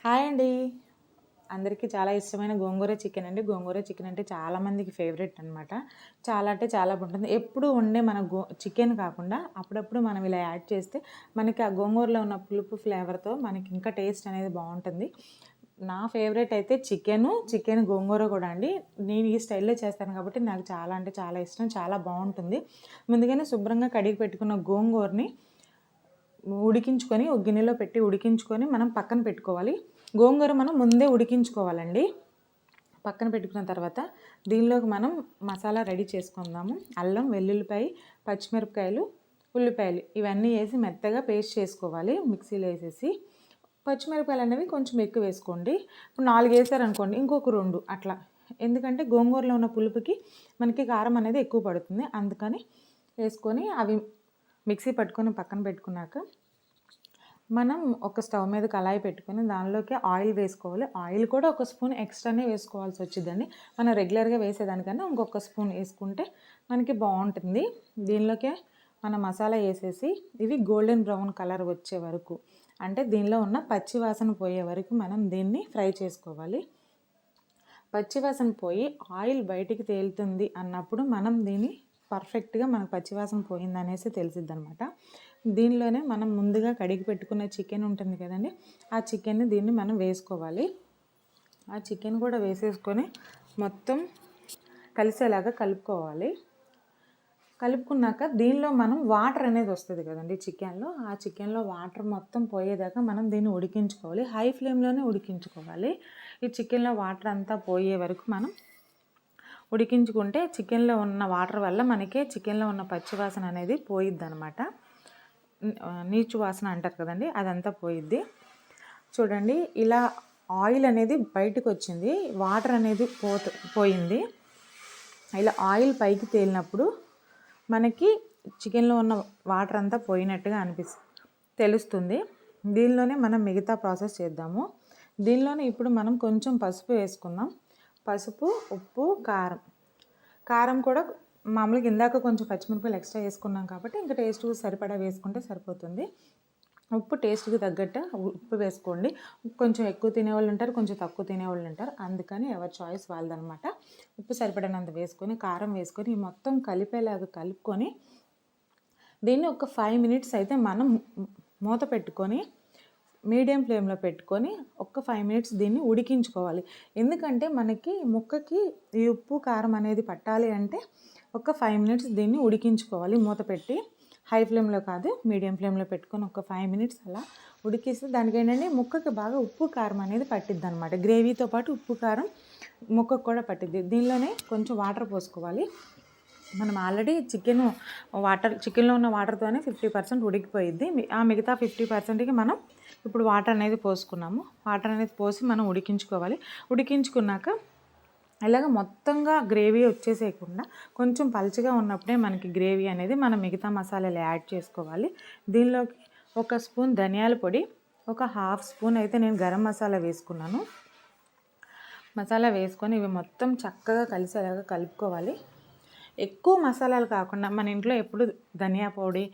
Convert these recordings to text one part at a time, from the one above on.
Hi అండి. అందరికీ చాలా ఇష్టమైన గోంగూర చికెన్ అండి. గోంగూర చికెన్ అంటే చాలామందికి ఫేవరెట్ అనమాట. చాలా అంటే చాలా బాగుంటుంది. ఎప్పుడు వండే మన చికెన్ కాకుండా అప్పుడప్పుడు మనం ఇలా యాడ్ చేస్తే మనకి ఆ గోంగూరలో ఉన్న పులుపు ఫ్లేవర్‌తో మనకి ఇంకా టేస్ట్ అనేది బాగుంటుంది. నా ఫేవరెట్ అయితే చికెన్ గోంగూర కూడా అండి. నేను ఈ స్టైల్‌లో చేస్తాను కాబట్టి నాకు చాలా అంటే చాలా ఇష్టం. చాలా బాగుంటుంది. ముందుగానే శుభ్రంగా కడిగి పెట్టుకున్న గోంగూరని ఉడికించుకొని ఒక గిన్నెలో పెట్టి ఉడికించుకొని మనం పక్కన పెట్టుకోవాలి. గోంగూర మనం ముందే ఉడికించుకోవాలండి. పక్కన పెట్టుకున్న తర్వాత దీనిలోకి మనం మసాలా రెడీ చేసుకుందాము. అల్లం, వెల్లుల్లిపాయ, పచ్చిమిరపకాయలు, ఉల్లిపాయలు ఇవన్నీ వేసి మెత్తగా పేస్ట్ చేసుకోవాలి. మిక్సీలో వేసేసి పచ్చిమిరపకాయలు అనేవి కొంచెం ఎక్కువ వేసుకోండి. ఇప్పుడు 4 వేసారనుకోండి, ఇంకొక 2 అట్లా. ఎందుకంటే గోంగూరలో ఉన్న పులుపుకి మనకి కారం అనేది ఎక్కువ పడుతుంది. అందుకని వేసుకొని అవి మిక్సీ పట్టుకొని పక్కన పెట్టుకున్నాక మనం ఒక స్టవ్ మీద కళాయి పెట్టుకొని దానిలోకి ఆయిల్ వేసుకోవాలి. ఆయిల్ కూడా ఒక స్పూన్ ఎక్స్ట్రానే వేసుకోవాల్సి వచ్చిందండి. మనం రెగ్యులర్గా వేసేదానికన్నా ఇంకొక స్పూన్ వేసుకుంటే మనకి బాగుంటుంది. దీనిలోకి మన మసాలా వేసేసి ఇవి గోల్డెన్ బ్రౌన్ కలర్ వచ్చే వరకు, అంటే దీనిలో ఉన్న పచ్చి వాసన పోయే వరకు మనం దీన్ని ఫ్రై చేసుకోవాలి. పచ్చివాసన పోయి ఆయిల్ బయటికి తేలుతుంది అన్నప్పుడు మనం దీన్ని పర్ఫెక్ట్గా మనకు పచ్చివాసన పోయిందనేసి తెలిసిద్ది అనమాట. దీనిలోనే మనం ముందుగా కడిగి పెట్టుకున్న చికెన్ ఉంటుంది కదండి, ఆ చికెన్ని దీన్ని మనం వేసుకోవాలి. ఆ చికెన్ కూడా వేసేసుకొని మొత్తం కలిసేలాగా కలుపుకోవాలి. కలుపుకున్నాక దీనిలో మనం వాటర్ అనేది వస్తుంది కదండి చికెన్లో, ఆ చికెన్లో వాటర్ మొత్తం పోయేదాకా మనం దీన్ని ఉడికించుకోవాలి. హై ఫ్లేమ్లోనే ఉడికించుకోవాలి. ఈ చికెన్లో వాటర్ అంతా పోయే వరకు మనం ఉడికించుకుంటే చికెన్లో ఉన్న వాటర్ వల్ల మనకి చికెన్లో ఉన్న పచ్చివాసన అనేది పోయిద్ది అనమాట. నీచు వాసన అంటారు కదండి, అదంతా పోయిద్ది. చూడండి, ఇలా ఆయిల్ అనేది బయటకు వచ్చింది, వాటర్ అనేది పోయింది. ఇలా ఆయిల్ పైకి తేలినప్పుడు మనకి చికెన్లో ఉన్న వాటర్ అంతా పోయినట్టుగా తెలుస్తుంది. దీనిలోనే మనం మిగతా ప్రాసెస్ చేద్దాము. దీనిలోనే ఇప్పుడు మనం కొంచెం పసుపు వేసుకుందాం. పసుపు, ఉప్పు, కారం కూడా మామూలుగా ఇందాక కొంచెం పచ్చిమిరపకాయలు ఎక్స్ట్రా వేసుకున్నాం కాబట్టి ఇంకా టేస్ట్ సరిపడా వేసుకుంటే సరిపోతుంది. ఉప్పు టేస్ట్కి తగ్గట్టు ఉప్పు వేసుకోండి. కొంచెం ఎక్కువ తినేవాళ్ళు ఉంటారు, కొంచెం తక్కువ తినేవాళ్ళు ఉంటారు. అందుకని ఎవరి చాయిస్ వాళ్ళదనమాట. ఉప్పు సరిపడినంత వేసుకొని కారం వేసుకొని మొత్తం కలిపేలాగా కలుపుకొని దీన్ని ఒక 5 మినిట్స్ అయితే మనం మూత పెట్టుకొని మీడియం ఫ్లేమ్లో పెట్టుకొని ఒక 5 మినిట్స్ దీన్ని ఉడికించుకోవాలి. ఎందుకంటే మనకి ముక్కకి ఈ ఉప్పు కారం అనేది పట్టాలి అంటే ఒక 5 మినిట్స్ దీన్ని ఉడికించుకోవాలి మూత పెట్టి. హై ఫ్లేమ్లో కాదు, మీడియం ఫ్లేమ్లో పెట్టుకొని ఒక 5 మినిట్స్ అలా ఉడికిస్తే దానికి ఏంటంటే ముక్కకి బాగా ఉప్పు కారం అనేది పట్టిద్ది అనమాట. గ్రేవీతో పాటు ఉప్పు కారం ముక్కకు కూడా పట్టిద్ది. దీనిలోనే కొంచెం వాటర్ పోసుకోవాలి. మనం ఆల్రెడీ చికెన్లో ఉన్న వాటర్తోనే 50% ఉడికిపోయిద్ది. ఆ మిగతా 50%కి మనం ఇప్పుడు వాటర్ అనేది పోసుకున్నాము. వాటర్ అనేది పోసి మనం ఉడికించుకోవాలి. ఉడికించుకున్నాక ఇలాగ మొత్తంగా గ్రేవీ వచ్చేసేయకుండా కొంచెం పలుచగా ఉన్నప్పుడే మనకి గ్రేవీ అనేది మనం మిగతా మసాలాలు యాడ్ చేసుకోవాలి. దీనిలోకి ఒక స్పూన్ ధనియాల పొడి, ఒక హాఫ్ స్పూన్ అయితే నేను గరం మసాలా వేసుకున్నాను. మసాలా వేసుకొని ఇవి మొత్తం చక్కగా కలిసేలాగా కలుపుకోవాలి. ఎక్కువ మసాలాలు కాకుండా మన ఇంట్లో ఎప్పుడు ధనియా పొడి,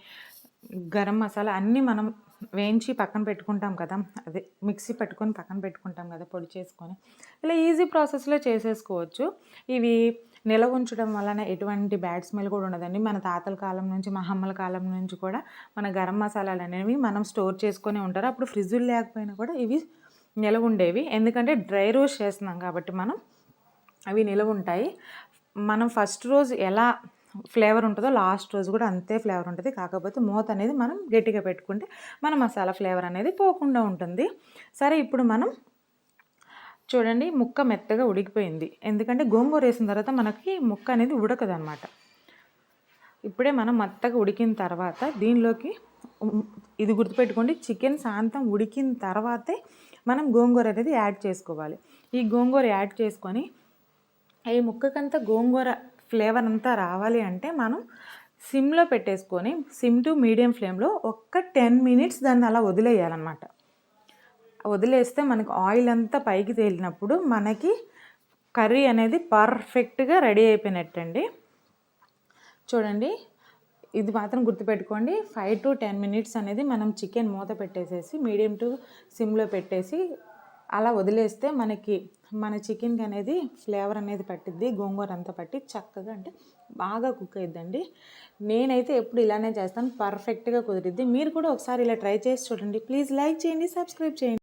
గరం మసాలా అన్నీ మనం వేయించి పక్కన పెట్టుకుంటాం కదా, అదే మిక్సీ పెట్టుకొని పక్కన పెట్టుకుంటాం కదా పొడి చేసుకొని. ఇలా ఈజీ ప్రాసెస్లో చేసేసుకోవచ్చు. ఇవి నిల్వ ఉంచడం వలన ఎటువంటి బ్యాడ్ స్మెల్ కూడా ఉండదండి. మన తాతల కాలం నుంచి, మా అమ్మల కాలం నుంచి కూడా మన గరం మసాలాలు అనేవి మనం స్టోర్ చేసుకొని ఉంటారు. అప్పుడు ఫ్రిడ్జ్లు లేకపోయినా కూడా ఇవి నిల్వ ఉండేవి. ఎందుకంటే డ్రై రోస్ట్ చేస్తున్నాం కాబట్టి మనం అవి నిల్వ ఉంటాయి. మనం ఫస్ట్ రోజు ఎలా ఫ్లేవర్ ఉంటుందో లాస్ట్ రోజు కూడా అంతే ఫ్లేవర్ ఉంటుంది. కాకపోతే మూత అనేది మనం గట్టిగా పెట్టుకుంటే మన మసాలా ఫ్లేవర్ అనేది పోకుండా ఉంటుంది. సరే, ఇప్పుడు మనం చూడండి, ముక్క మెత్తగా ఉడికిపోయింది. ఎందుకంటే గోంగూర వేసిన తర్వాత మనకి ముక్క అనేది ఉడకదు అనమాట. ఇప్పుడే మనం మెత్తగా ఉడికిన తర్వాత దీనిలోకి ఇది గుర్తుపెట్టుకోండి, చికెన్ శాంతం ఉడికిన తర్వాతే మనం గోంగూర అనేది యాడ్ చేసుకోవాలి. ఈ గోంగూర యాడ్ చేసుకొని ఈ ముక్కకంతా గోంగూర ఫ్లేవర్ అంతా రావాలి అంటే మనం సిమ్లో పెట్టేసుకొని సిమ్ టు మీడియం ఫ్లేమ్లో ఒక్క 10 మినిట్స్ దాన్ని అలా వదిలేయాలన్నమాట. వదిలేస్తే మనకు ఆయిల్ అంతా పైకి తేలినప్పుడు మనకి కర్రీ అనేది పర్ఫెక్ట్గా రెడీ అయిపోయినట్టండి. చూడండి, ఇది మాత్రం గుర్తుపెట్టుకోండి. 5 to 10 మినిట్స్ అనేది మనం చికెన్ మూత పెట్టేసేసి మీడియం టు సిమ్లో పెట్టేసి అలా వదిలేస్తే మనకి మన చికెన్కి అనేది ఫ్లేవర్ అనేది పట్టిద్ది, గోంగూర అంతా పట్టి చక్కగా అంటే బాగా కుక్ అయిద్దండి. నేనైతే ఎప్పుడు ఇలానే చేస్తాను, పర్ఫెక్ట్గా కుదిరిద్ది. మీరు కూడా ఒకసారి ఇలా ట్రై చేసి చూడండి. ప్లీజ్ లైక్ చేయండి, సబ్స్క్రైబ్ చేయండి.